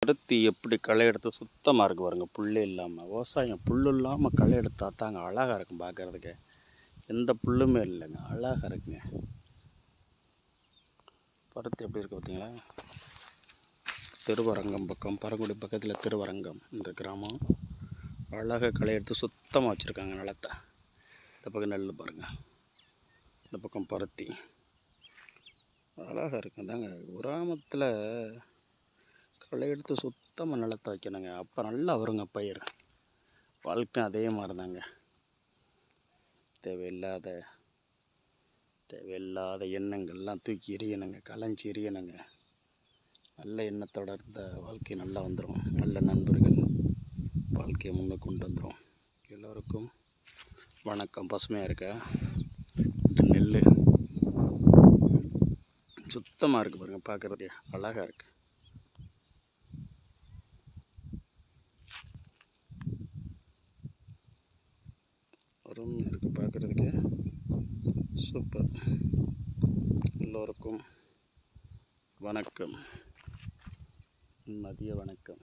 பருத்தி எப்படி களை எடுத்து சுத்தமாக இருக்குது பாருங்க, புல் இல்லாமல். விவசாயம் புல் இல்லாமல் களை எடுத்தா தாங்க அழகாக இருக்கும் பார்க்குறதுக்கு. எந்த புல்லுமே இல்லைங்க, அழகாக இருக்குங்க. பருத்தி எப்படி இருக்குது பார்த்தீங்களா? திருவரங்கம் பக்கம், பரங்குடி பக்கத்தில் திருவரங்கம் இந்த கிராமம். அழகாக களை எடுத்து சுத்தமாக வச்சுருக்காங்க நிலத்தை. இந்த பக்கம் நெல் பாருங்கள், இந்த பக்கம் பருத்தி. அழகாக இருக்குங்க தாங்க. கிராமத்தில் களை எடுத்து சுத்தமாக நிலத்தை வைக்கணுங்க, அப்போ நல்லா வருங்க பயிர். வாழ்க்கை அதே மாதிரி தாங்க. தேவையில்லாத எண்ணங்கள்லாம் தூக்கி எறியணுங்க, களைஞ்சி எறியணுங்க. நல்ல எண்ணத்தோட இருந்த வாழ்க்கை நல்லா வந்துடும். நல்ல நண்பர்கள் வாழ்க்கையை முன்னே கொண்டு வந்துடும். எல்லோருக்கும் வணக்கம். பசுமையாக இருக்க நெல் சுத்தமாக இருக்குது பாருங்கள், பார்க்குறதுக்கு அழகாக இருக்குது. அருமையாக இருக்குது பார்க்குறதுக்கு, சூப்பர். எல்லோருக்கும் வணக்கம், மதிய வணக்கம்.